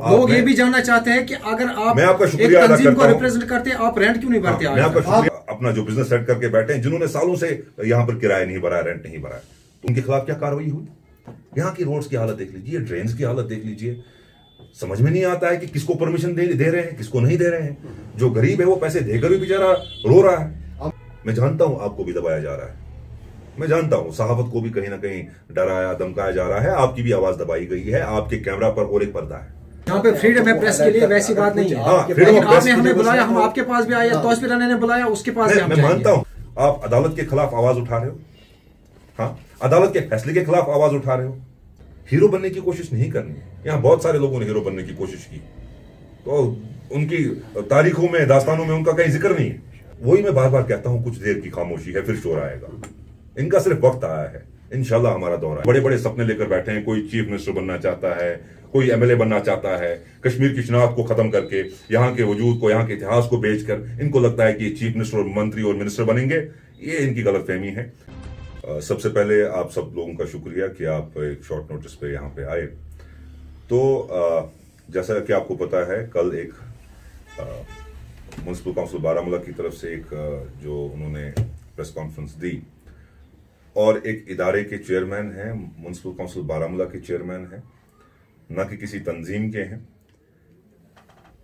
लोग ये भी जानना चाहते हैं कि अगर आप मैं आपका एक शुक्रिया अदा तंजीम करता को हूं, रिप्रेजेंट करते हैं, आप रेंट क्यों नहीं भरते? मैं आपका शुक्रिया, अपना जो बिजनेस सेट करके बैठे हैं, जिन्होंने सालों से यहाँ पर किराया नहीं भरा, रेंट नहीं भरा, तो उनके खिलाफ क्या कार्रवाई हुई? यहाँ की रोड्स की हालत देख लीजिए, ड्रेन्स की हालत देख लीजिए। समझ में नहीं आता है कि किसको परमिशन दे रहे हैं, किसको नहीं दे रहे हैं। जो गरीब है वो पैसे देकर भी बेचारा रो रहा है। मैं जानता हूं आपको भी दबाया जा रहा है, मैं जानता हूं सहाफत को भी कहीं ना कहीं डराया धमकाया जा रहा है, आपकी भी आवाज दबाई गई है, आपके कैमरा पर और एक पर्दा है। यहाँ पे फ्रीडम है प्रेस के लिए, वैसी बात नहीं है। हाँ, लेकिन आपने हमें बुलाया, हम आपके पास भी आए, तौसीफ राना ने बुलाया, उसके पास भी हम मैं मानता हूं आप अदालत के खिलाफ आवाज उठा रहे हो, हाँ, अदालत के फैसले के खिलाफ आवाज उठा रहे हो। हीरो बनने की कोशिश नहीं करनी है। यहाँ बहुत सारे लोगों ने हीरो बनने की कोशिश की, तो उनकी तारीखों में, दास्तानों में उनका कहीं जिक्र नहीं है। वही मैं बार बार कहता हूं, कुछ देर की खामोशी है, फिर शोर आएगा। इनका सिर्फ वक्त आया है, इंशाल्लाह हमारा दौर है। बड़े बड़े सपने लेकर बैठे हैं, कोई चीफ मिनिस्टर बनना चाहता है, कोई एमएलए बनना चाहता है, कश्मीर की शनाख्त को खत्म करके, यहाँ के वजूद को, यहाँ के इतिहास को बेचकर इनको लगता है कि चीफ मिनिस्टर और मंत्री और मिनिस्टर बनेंगे। ये इनकी गलतफहमी है। सबसे पहले आप सब लोगों का शुक्रिया कि आप एक शॉर्ट नोटिस पे यहाँ पे आए। तो जैसा कि आपको पता है, कल एक म्युनिसिपल काउंसिल बारामूला की तरफ से एक जो उन्होंने प्रेस कॉन्फ्रेंस दी, और एक इदारे के चेयरमैन हैं, म्युनिसिपल काउंसिल बारामूला के चेयरमैन हैं, न कि किसी तंजीम के हैं।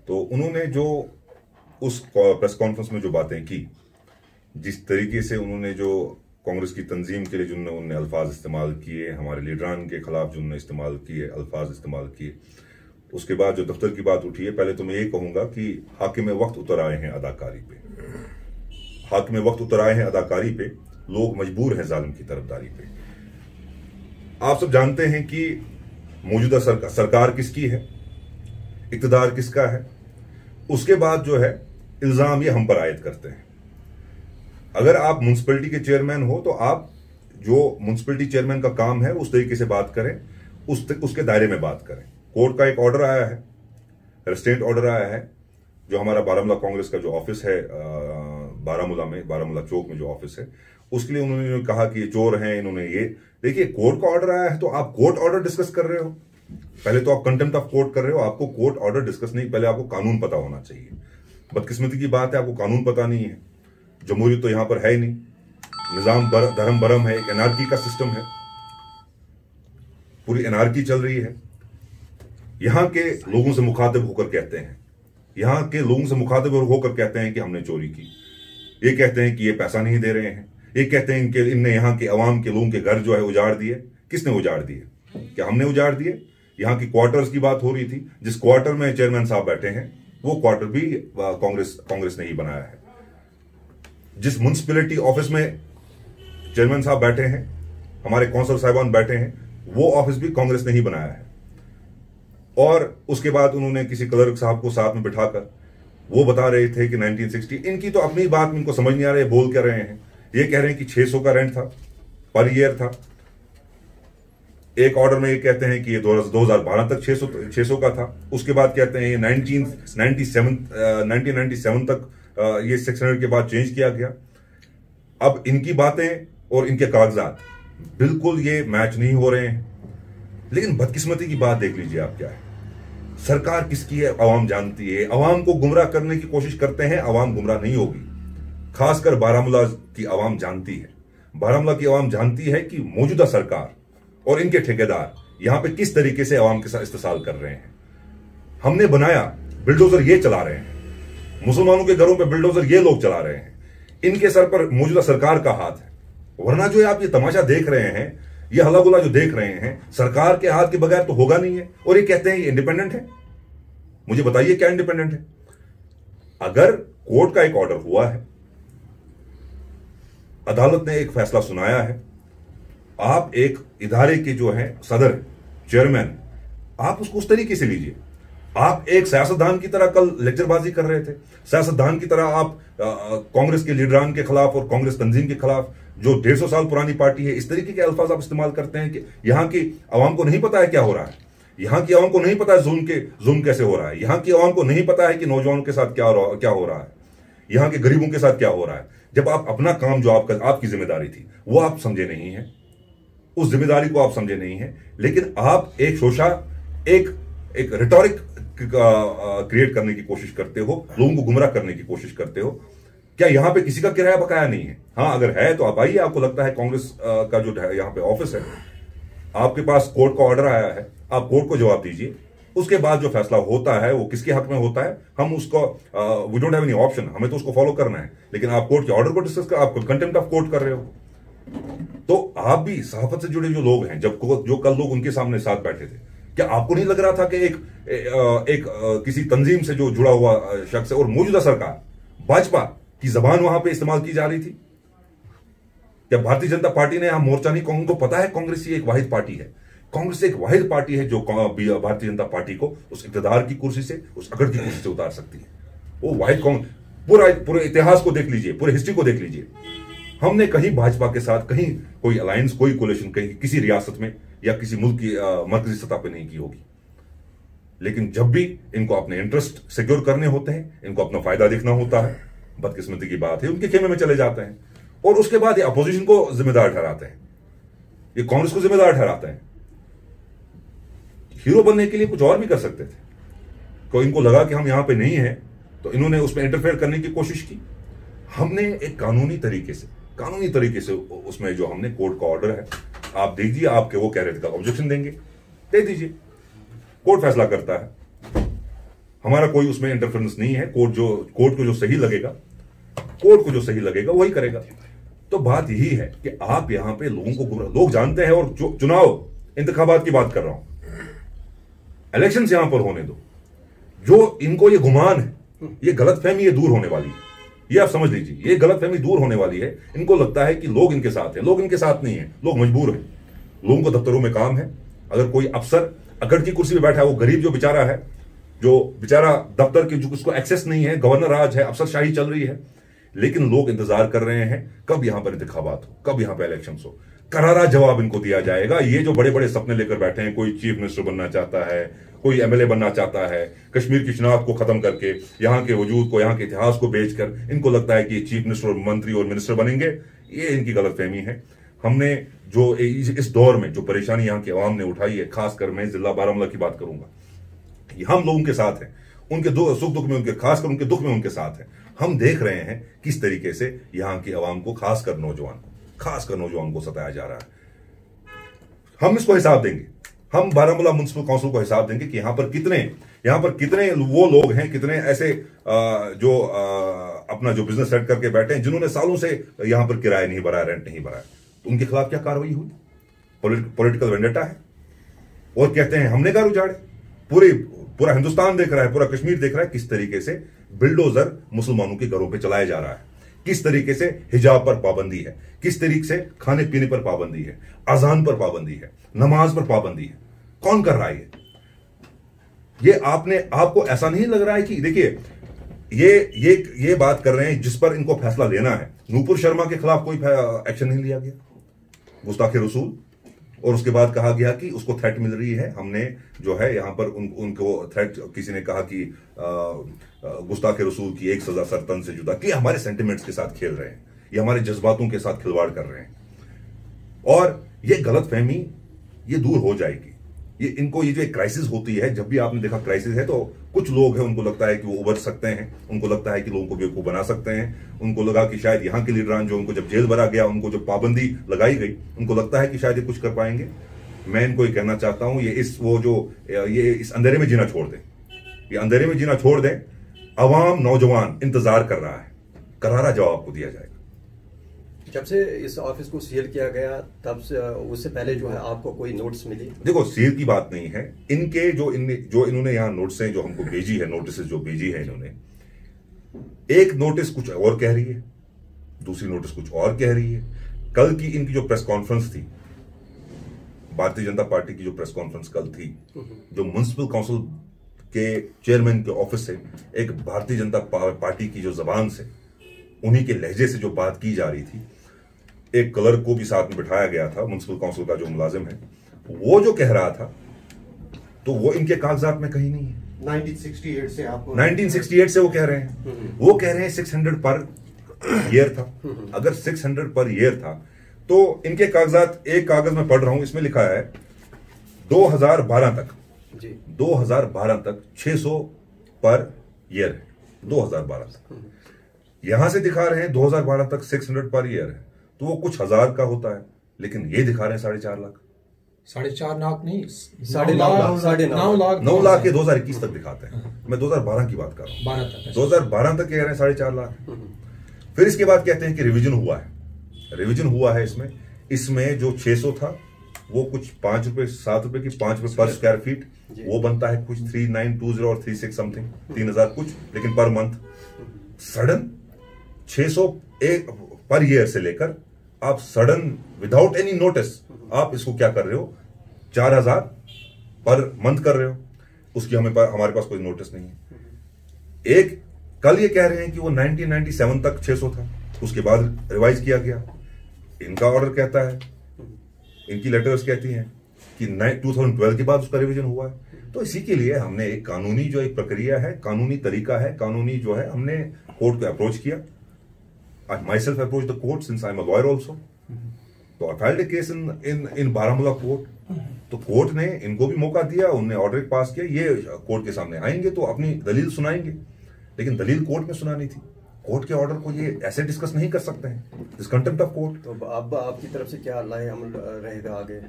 तो उन्होंने जो उस प्रेस कॉन्फ्रेंस में जो बातें की, जिस तरीके से उन्होंने जो कांग्रेस की तंजीम के लिए जिन्होंने अल्फाज इस्तेमाल किए, हमारे लीडरान के खिलाफ जिन्होंने इस्तेमाल किए अल्फाज इस्तेमाल किए, उसके बाद जो दफ्तर की बात उठी है, पहले तो मैं ये कहूंगा कि हाकिम वक्त उतर आए हैं अदाकारी पे, हाकिम वक्त उतर आए हैं अदाकारी पे। लोग मजबूर हैं जालिम की तरफदारी पे। आप सब जानते हैं कि मौजूदा सरकार किसकी है, इक्तदार किसका है। उसके बाद जो है इल्जाम ये हम पर आयद करते हैं। अगर आप म्युनिसिपैलिटी के चेयरमैन हो तो आप जो म्युनिसिपैलिटी चेयरमैन का काम है उस तरीके से बात करें, उसके दायरे में बात करें। कोर्ट का एक ऑर्डर आया है, रेस्ट्रेंट ऑर्डर आया है, जो हमारा बारामूला कांग्रेस का जो ऑफिस है बारामूला में, बारामूला चौक में जो ऑफिस है, उसके लिए उन्होंने कहा कि ये चोर हैं, इन्होंने ये। देखिए, कोर्ट का ऑर्डर आया है तो आप कोर्ट ऑर्डर डिस्कस कर रहे हो। पहले तो आप कंटेम्प्ट ऑफ कोर्ट कर रहे हो, आपको कोर्ट ऑर्डर डिस्कस नहीं, पहले आपको कानून पता होना चाहिए। बदकिस्मती की बात है, आपको कानून पता नहीं है। जमहूरियत तो यहां पर है ही नहीं, निजाम धर्म बरम है, एक एनार्की का सिस्टम है, पूरी एनार्की चल रही है। यहां के लोगों से मुखातिब होकर कहते हैं, यहां के लोगों से मुखातिब होकर कहते हैं कि हमने चोरी की। ये कहते हैं कि ये पैसा नहीं दे रहे हैं, ये कहते हैं कि इनने यहां के अवाम के लोगों के घर जो है उजाड़ दिए। किसने उजाड़ दिए? क्या हमने उजाड़ दिए? यहां की क्वार्टर्स की बात हो रही थी, जिस क्वार्टर में चेयरमैन साहब बैठे हैं वो क्वार्टर भी कांग्रेस ने ही बनाया है। जिस म्युनिसिपैलिटी ऑफिस में चेयरमैन साहब बैठे हैं, हमारे कौंसल साहिबान बैठे हैं, वो ऑफिस भी कांग्रेस ने ही बनाया है। और उसके बाद उन्होंने किसी क्लर्क साहब को साथ में बिठाकर वो बता रहे थे कि 1960, इनकी तो अपनी बात इनको समझ नहीं आ रही है, बोल कर रहे हैं। ये कह रहे हैं कि 600 का रेंट था, पर ईयर था। एक ऑर्डर में ये कहते हैं कि ये 2012 तक 600 का था। उसके बाद कहते हैं ये 1997 तक ये 600 के बाद चेंज किया गया। अब इनकी बातें और इनके कागजात बिल्कुल ये मैच नहीं हो रहे हैं। लेकिन बदकिस्मती की बात देख लीजिए आप क्या है, सरकार किसकी है अवाम जानती है। अवाम को गुमराह करने की कोशिश करते हैं, अवाम गुमराह नहीं होगी। खासकर बारामूला की अवाम जानती है, बारामूला की अवाम जानती है कि मौजूदा सरकार और इनके ठेकेदार यहां पे किस तरीके से अवाम के साथ इस्तेसाल कर रहे हैं। हमने बनाया, बिल्डोजर ये चला रहे हैं, मुसलमानों के घरों पे बिल्डोजर ये लोग चला रहे हैं। इनके सर पर मौजूदा सरकार का हाथ है। वरना जो आप ये तमाशा देख रहे हैं, ये हल्ला गुल्ला जो देख रहे हैं, सरकार के हाथ के बगैर तो होगा नहीं है। और ये कहते हैं ये इंडिपेंडेंट है। मुझे बताइए क्या इंडिपेंडेंट है? अगर कोर्ट का एक ऑर्डर हुआ है, अदालत ने एक फैसला सुनाया है, आप एक इदारे के जो है सदर, चेयरमैन, आप उसको उस तरीके से लीजिए। आप एक सियासतदान की तरह कल लेक्चरबाजी कर रहे थे, सियासतदान की तरह आप कांग्रेस के लीडरान के खिलाफ और कांग्रेस तंजीम के खिलाफ, जो 150 साल पुरानी पार्टी है, इस तरीके के अल्फाज आप इस्तेमाल करते हैं कि यहां की अवाम को नहीं पता है क्या हो रहा है, यहां की अवाम को नहीं पता है जुल्म कैसे हो रहा है, यहां की अवाम को नहीं पता है कि नौजवानों के साथ क्या हो रहा है, यहां के गरीबों के साथ क्या हो रहा है। जब आप अपना काम जो आपकी जिम्मेदारी थी वो आप समझे नहीं है, उस जिम्मेदारी को आप समझे नहीं है, लेकिन आप एक शोशा, एक रिटोरिक क्रिएट करने की कोशिश करते हो, लोगों को गुमराह करने की कोशिश करते हो। क्या यहां पे किसी का किराया बकाया नहीं है? हाँ, अगर है तो आप आइए। आपको लगता है कांग्रेस का जो यहां पे ऑफिस है, आपके पास कोर्ट का ऑर्डर आया है, आप कोर्ट को जवाब दीजिए। उसके बाद जो फैसला होता है वो किसके हक में होता है, हम उसको we don't have any option, हमें तो उसको फॉलो करना है। लेकिन आप कोर्ट के ऑर्डर को डिस्कस कर, आप कंटेम्प्ट ऑफ कोर्ट कर रहे हो। तो आप भी सहाफत से जुड़े जो लोग हैं, जो कल लोग उनके सामने साथ बैठे थे, क्या आपको नहीं लग रहा था कि एक किसी तंजीम से जो जुड़ा हुआ शख्स है और मौजूदा सरकार भाजपा की जबान वहां पे इस्तेमाल की जा रही थी? क्या भारतीय जनता पार्टी ने यहां मोर्चा नहीं? उनको पता है कांग्रेस एक वाहिद पार्टी है, कांग्रेस एक वाहिद पार्टी है जो भारतीय जनता पार्टी को उस इक़्तिदार की कुर्सी से, उस अकड़ की कुर्सी से उतार सकती है। वो वाहिद पूरे इतिहास को देख लीजिए, पूरे हिस्ट्री को देख लीजिए। हमने कहीं भाजपा के साथ कहीं कोई अलायंस, कोई कोलिशन कहीं किसी रियासत में या किसी मुल्क की मरकजी सतह पर नहीं की होगी। लेकिन जब भी इनको अपने इंटरेस्ट सिक्योर करने होते हैं, इनको अपना फायदा देखना होता है, बदकिस्मती की बात है उनके खेमे में चले जाते हैं और उसके बाद ये अपोजिशन को जिम्मेदार ठहराते हैं, ये कांग्रेस को जिम्मेदार ठहराते हैं। हीरो बनने के लिए कुछ और भी कर सकते थे। तो इनको लगा कि हम यहां पे नहीं हैं, तो इन्होंने उसमें इंटरफेयर करने की कोशिश की। हमने एक कानूनी तरीके से उसमें जो हमने कोर्ट का ऑर्डर है, आप दीजिए, आपके वो कह रहे थे कल ऑब्जेक्शन देंगे, दे दीजिए, कोर्ट फैसला करता है, हमारा कोई उसमें इंटरफेरेंस नहीं है। कोर्ट को जो सही लगेगा वही करेगा। तो बात यही है कि आप यहां पे लोगों को लोग जानते हैं, और जो चुनाव इंतखाबात की बात कर रहा हूं, इलेक्शंस यहां पर होने दो। जो इनको ये गुमान है, ये गलतफहमी ये दूर होने वाली है, ये आप समझ लीजिए, ये गलतफहमी दूर होने वाली है। इनको लगता है कि लोग इनके साथ हैं, लोग इनके साथ नहीं है, लोग मजबूर हैं। लोगों को दफ्तरों में काम है, अगर कोई अफसर अकड़ की कुर्सी पे बैठा है, वो गरीब जो बेचारा है, जो बेचारा दफ्तर की उसको एक्सेस नहीं है, गवर्नर राज है, अफसरशाही चल रही है, लेकिन लोग इंतजार कर रहे हैं कब यहां पर इंतखाबात हो, कब यहां पर इलेक्शन हो। करारा जवाब इनको दिया जाएगा। ये जो बड़े बड़े सपने लेकर बैठे हैं, कोई चीफ मिनिस्टर बनना चाहता है, कोई एमएलए बनना चाहता है, कश्मीर की शनाख्त को खत्म करके, यहां के वजूद को, यहां के इतिहास को बेचकर इनको लगता है कि चीफ मिनिस्टर और मंत्री और मिनिस्टर बनेंगे, ये इनकी गलतफहमी है। हमने जो इस दौर में जो परेशानी यहां की आवाम ने उठाई है, खासकर मैं जिला बारामूला की बात करूंगा, हम लोगों के साथ हैं, उनके सुख दुख में उनके, खासकर उनके दुख में उनके साथ हैं। हम देख रहे हैं किस तरीके से यहां की आवाम को, खासकर नौजवान को सताया जा रहा है। हम इसको हिसाब देंगे, हम बारामूला म्युनिसिपल काउंसिल को हिसाब देंगे कि यहां पर कितने वो लोग हैं, कितने ऐसे जो अपना जो बिजनेस सेट करके बैठे हैं, जिन्होंने सालों से यहां पर किराया नहीं भरा, रेंट नहीं भरा। तो उनके खिलाफ क्या कार्रवाई हुई? पॉलिटिकल वेंडेटा है। और कहते हैं हमने घर उजाड़े। पूरा हिंदुस्तान देख रहा है, पूरा कश्मीर देख रहा है किस तरीके से बिल्डोजर मुसलमानों के घरों पे चलाया जा रहा है, किस तरीके से हिजाब पर पाबंदी है, किस तरीके से खाने पीने पर पाबंदी है, अजान पर पाबंदी है, नमाज पर पाबंदी है। कौन कर रहा है ये? आपको ऐसा नहीं लग रहा है कि देखिए ये बात कर रहे हैं जिस पर इनको फैसला लेना है। नूपुर शर्मा के खिलाफ कोई एक्शन नहीं लिया गया, गुस्ताखे रसूल, और उसके बाद कहा गया कि उसको थ्रेट मिल रही है। हमने जो है यहां पर उनको थ्रेट, किसी ने कहा कि गुस्ताखे रसूल की एक सजा सरतन से जुदा, कि हमारे सेंटिमेंट्स के साथ खेल रहे हैं, ये हमारे जज्बातों के साथ खिलवाड़ कर रहे हैं। और ये गलतफहमी ये दूर हो जाएगी। ये जो एक क्राइसिस होती है, जब भी आपने देखा क्राइसिस है, तो कुछ लोग हैं, उनको लगता है कि वो उभर सकते हैं, उनको लगता है कि लोगों को बेवकूफ बना सकते हैं। उनको लगा कि शायद यहाँ के लीडरान जो उनको जब जेल भरा गया, उनको जो पाबंदी लगाई गई, उनको लगता है कि शायद ये कुछ कर पाएंगे। मैं इनको ये कहना चाहता हूं, ये इस अंधेरे में जीना छोड़ दें, ये अंधेरे में जीना छोड़ दें। अवाम, नौजवान इंतजार कर रहा है, करारा जवाब आपको दिया जाएगा। जब से इस ऑफिस को सील किया गया, तब से उससे पहले जो है आपको कोई नोट्स मिली? देखो, सील की बात नहीं है। इनके जो इन्होंने यहाँ नोट्स हैं, जो हमको भेजी है, नोटिस जो भेजी है इन्होंने, एक नोटिस कुछ और कह रही है, दूसरी नोटिस कुछ और कह रही है। कल की इनकी जो प्रेस कॉन्फ्रेंस थी, भारतीय जनता पार्टी की जो प्रेस कॉन्फ्रेंस कल थी, जो म्युनिसिपल काउंसिल के चेयरमैन के ऑफिस से, एक भारतीय जनता पार्टी की जो जबान से, उन्हीं के लहजे से जो बात की जा रही थी, एक क्लर्क को भी साथ में बिठाया गया था, म्युनिसिपल काउंसिल का जो मुलाजिम है, वो जो कह रहा था, तो वो इनके कागजात में कहीं नहीं है। 1968 से वो कह रहे हैं, वो कह रहे हैं 600 पर ईयर था। अगर 600 पर ईयर था, तो इनके कागजात, एक कागज में पढ़ रहा हूं, इसमें लिखा है 2012 तक जी 2012 तक 600 पर ईयर है, 2012 तक। यहां से दिखा रहे हैं 2012 तक 600 पर ईयर है, तो वो कुछ हजार का होता है, लेकिन ये दिखा रहे हैं 4.5 लाख। 4.5 लाख नहीं, 9 लाख 9 लाख के 2021 तक दिखाते हैं। मैं 2012 की बात कर रहा हूँ। 2012 तक कह रहे हैं 4.5 लाख। फिर इसके बाद कहते हैं कि रिवीजन हुआ है, रिवीजन हुआ है। इसमें जो 600 था वो कुछ 5 रुपए 7 रुपए की 5 रुपए पर स्क्वायर फीट, वो बनता है कुछ 3920 और 36 समथिंग 3000 कुछ, लेकिन per month. Sudden 600 per year से लेकर आप सडन विदाउट एनी नोटिस आप इसको क्या कर रहे हो, 4000 पर मंथ कर रहे हो। उसकी हमारे पास कोई नोटिस नहीं है। एक कल ये कह रहे हैं कि वो 1997 तक 600 था, उसके बाद रिवाइज किया गया। इनका ऑर्डर कहता है, इनकी लेटर्स कहती हैं कि 2012 के बाद उसका रिवीजन हुआ है। तो इसी के लिए हमने एक कानूनी जो एक प्रक्रिया है, कानूनी तरीका है, कानूनी जो है, हमने कोर्ट को अप्रोच किया। I myself approached the court since I'm a lawyer also. तो I filed a case in Baramulla court. तो कोर्ट ने इनको भी मौका दिया, उन्होंने ऑर्डर पास किया, ये कोर्ट के सामने आएंगे तो अपनी दलील सुनाएंगे, लेकिन दलील कोर्ट में सुनानी थी। कोर्ट के ऑर्डर को ये ऐसे डिस्कस नहीं कर सकते हैं, दिस कंटेम्प्ट ऑफ कोर्ट। तो अब आपकी तरफ से क्या लाए अमल रहेगा आगे?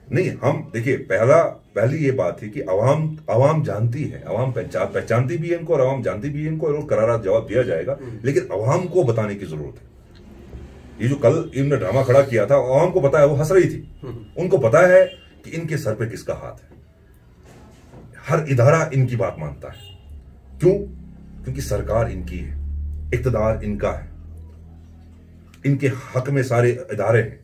नहीं, हम देखिए, पहली ये बात है कि अवाम जानती है, अवाम पहचानती भी है इनको और अवाम जानती भी है इनको, और करारा जवाब दिया जाएगा, लेकिन अवाम को बताने की जरूरत है। ये जो कल इन्होंने ड्रामा खड़ा किया था, अवाम को पता है, वो हंस रही थी, उनको पता है कि इनके सर पे किसका हाथ है। हर इदारा इनकी बात मानता है। क्यों? क्योंकि सरकार इनकी है, इक्तदार इनका है, इनके हक में सारे इदारे हैं।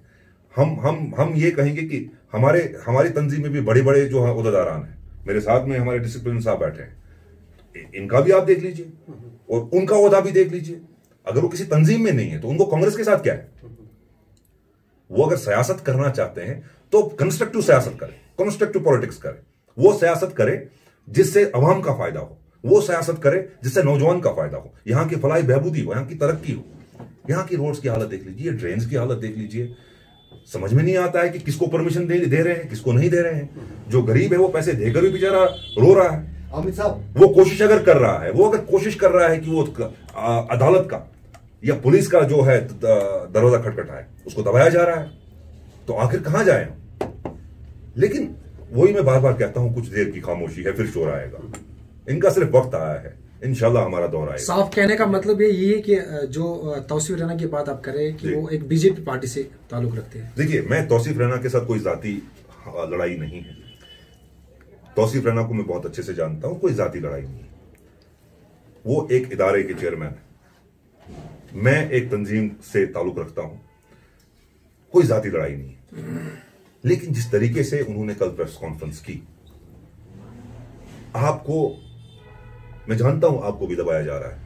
हम ये कहेंगे कि हमारी तंजीम में भी बड़े बड़े जो है उहदेदारान हैं। मेरे साथ में हमारे डिस्ट्रिक्ट प्रेसिडेंट साहब बैठे हैं, इनका भी आप देख लीजिए और उनका ओहदा भी देख लीजिए। अगर वो किसी तंजीम में नहीं है तो उनको कांग्रेस के साथ क्या है? वो अगर सियासत करना चाहते हैं तो कंस्ट्रक्टिव सियासत करें, कंस्ट्रक्टिव पॉलिटिक्स करें। वो सियासत करे जिससे अवाम का फायदा हो, वो सियासत करे जिससे नौजवान का फायदा हो, यहां की फलाही बहबूदी हो, यहां की तरक्की हो। यहां की रोड्स की हालत देख लीजिए, ड्रेन्स की हालत देख लीजिए। समझ में नहीं आता है कि किसको परमिशन दे रहे हैं, किसको नहीं दे रहे हैं। जो गरीब है वो पैसे देकर भी बेचारा रो रहा है। अमित साहब, वो कोशिश अगर कर रहा है, वो अगर कोशिश कर रहा है कि वो अदालत का या पुलिस का जो है दरवाजा खटखटाए, उसको दबाया जा रहा है, तो आखिर कहां जाए हम? लेकिन वही मैं बार बार कहता हूं, कुछ देर की खामोशी है, फिर शोर आएगा। इनका सिर्फ वक्त आया है, इंशाल्लाह हमारा दौर आएगा। साफ कहने का मतलब ये है कि जो तौसीफ रैना की बात आप कर रहे हैं कि वो एक बीजेपी पार्टी से ताल्लुक रखते हैं। देखिए, मैं तौसीफ रैना के साथ कोई जाती लड़ाई नहीं है। तौसीफ रैना को मैं बहुत अच्छे से जानता हूं, कोई जाती लड़ाई नहीं है। वो एक इदारे के चेयरमैन है, मैं एक तंजीम से ताल्लुक रखता हूं, कोई जाती लड़ाई नहीं है। लेकिन जिस तरीके से उन्होंने कल प्रेस कॉन्फ्रेंस की, आपको, मैं जानता हूं आपको भी दबाया जा रहा है,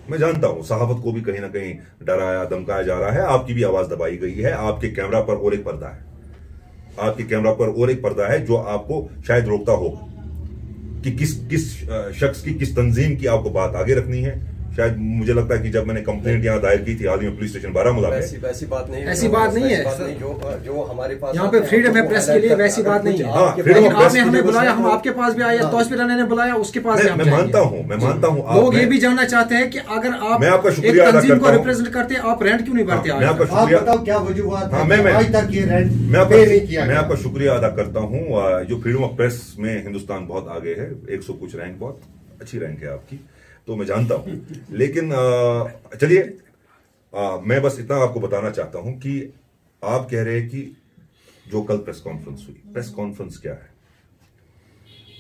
मैं जानता हूं सहाफत को भी कहीं ना कहीं डराया धमकाया जा रहा है, आपकी भी आवाज दबाई गई है। आपके कैमरा पर और एक पर्दा है, आपके कैमरा पर और एक पर्दा है जो आपको शायद रोकता हो कि किस शख्स की, किस तंजीम की आपको बात आगे रखनी है। शायद मुझे लगता है कि जब मैंने कंप्लेंट यहाँ दायर की थी हाल ही में पुलिस स्टेशन बारामूला में, ऐसी बात नहीं है, ऐसी बात नहीं है जो हमारे पास यहाँ पे फ्रीडम है प्रेस के लिए, वैसी बात नहीं है। फ्रीडम ऑफ आपने हमें बुलाया, हम आपके पास भी आए, तौसीफ रैना ने बुलाया, उसके पास भी हम मैं मानता हूँ लोग ये भी जानना चाहते हैं कि अगर आप मैं आपका एक शुक्रिया अदा तंजीम को करता हूं। रिप्रेजेंट करते हैं, आप रेंट क्यों नहीं भरते? मैं आपका आप शुक्रिया, बताओ क्या वजूहत है? मैं आज तक ये रेंट मैं पे नहीं किया मैं गया। आपका शुक्रिया अदा करता हूं। जो फ्रीडम ऑफ प्रेस में हिंदुस्तान बहुत आगे है, 100 कुछ रैंक, बहुत अच्छी रैंक है आपकी, तो मैं जानता हूं। लेकिन चलिए, मैं बस इतना आपको बताना चाहता हूं कि आप कह रहे हैं कि जो कल प्रेस कॉन्फ्रेंस हुई, प्रेस कॉन्फ्रेंस क्या है?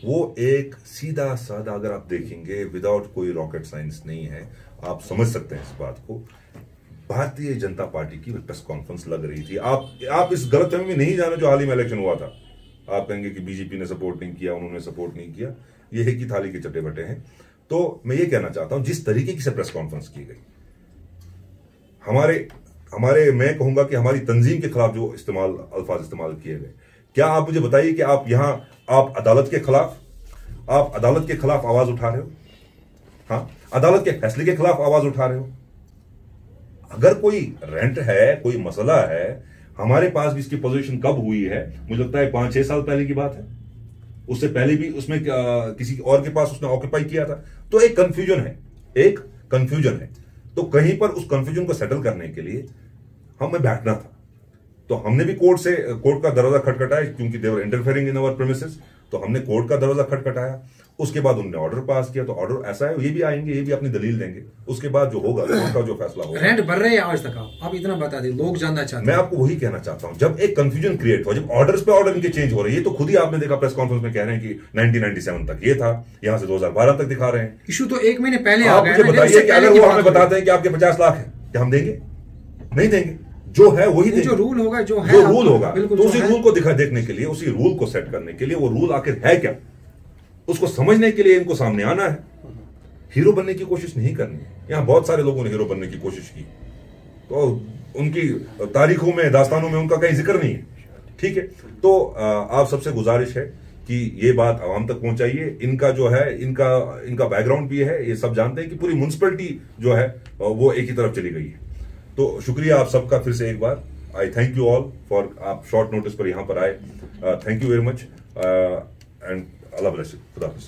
वो एक सीधा साधा, अगर आप देखेंगे, विदाउट कोई रॉकेट साइंस नहीं है, आप समझ सकते हैं इस बात को। भारतीय जनता पार्टी की प्रेस कॉन्फ्रेंस लग रही थी। आप इस गलतफहमी में नहीं जाना जो हाल ही में इलेक्शन हुआ था। आप कहेंगे कि बीजेपी ने सपोर्ट नहीं किया, उन्होंने सपोर्ट नहीं किया, ये है कि थाली के चट्टे बटे हैं। तो मैं ये कहना चाहता हूं, जिस तरीके की से प्रेस कॉन्फ्रेंस की गई, हमारे मैं कहूंगा कि हमारी तंजीम के खिलाफ जो अल्फाज इस्तेमाल किए गए, क्या आप मुझे बताइए कि आप यहां आप अदालत के खिलाफ आवाज उठा रहे हो? हाँ, अदालत के फैसले के खिलाफ आवाज उठा रहे हो? अगर कोई रेंट है, कोई मसला है, हमारे पास भी इसकी पोजीशन कब हुई है? मुझे लगता है 5-6 साल पहले की बात है। उससे पहले भी उसमें किसी और के पास उसने ऑक्यूपाई किया था। तो एक कंफ्यूजन है। तो कहीं पर उस कंफ्यूजन को सेटल करने के लिए हमें बैठना था। तो हमने भी कोर्ट का दरवाजा खटखटाया, क्योंकि दे वर इंटरफेयरिंग इन आवर प्रीमिसेस। तो हमने कोर्ट का दरवाजा खटखटाया, उसके बाद उन्होंने ऑर्डर पास किया। तो ऑर्डर ऐसा है, ये भी आएंगे, ये भी अपनी दलील देंगे, उसके बाद जो होगा कोर्ट का जो फैसला होगा। रेंट बढ़ रहे हैं आज तक? आप इतना बता दें, लोग जानना चाहते हैं। मैं आपको वही कहना चाहता हूं, जब एक कंफ्यूजन क्रिएट हो, जब ऑर्डर्स पे ऑर्डर इनके चेंज हो रही है, तो खुद ही आपने देखा प्रेस कॉन्फ्रेंस में कह रहे हैं कि 1997 तक ये था, यहां से 2012 तक दिखा रहे हैं। इशू तो 1 महीने पहले आ आप गया। मुझे बताइए कि अगर वो हमें बताते हैं कि आपके 50 लाख है, क्या हम देंगे? नहीं देंगे। जो है वही देंगे। जो रूल होगा, जो रूल होगा, बिल्कुल, तो उसी रूल को देखने के लिए, उसी रूल को सेट करने के लिए, वो रूल आखिर है क्या, उसको समझने के लिए इनको सामने आना है। हीरो बनने की कोशिश नहीं करनी है। यहां बहुत सारे लोगों ने हीरो बनने की कोशिश की, तो उनकी तारीखों में, दास्तानों में उनका कहीं जिक्र नहीं है। ठीक है, तो आप सबसे गुजारिश है कि ये बात आवाम तक पहुंचाइए। इनका जो है, इनका बैकग्राउंड भी है, ये सब जानते हैं कि पूरी म्युनिसिपैलिटी जो है वो एक ही तरफ चली गई है। तो शुक्रिया आप सबका फिर से एक बार। I thank you all for, आप शॉर्ट नोटिस पर यहां पर आए। Thank you very much and Allah bless you. खुदा हाफिज़।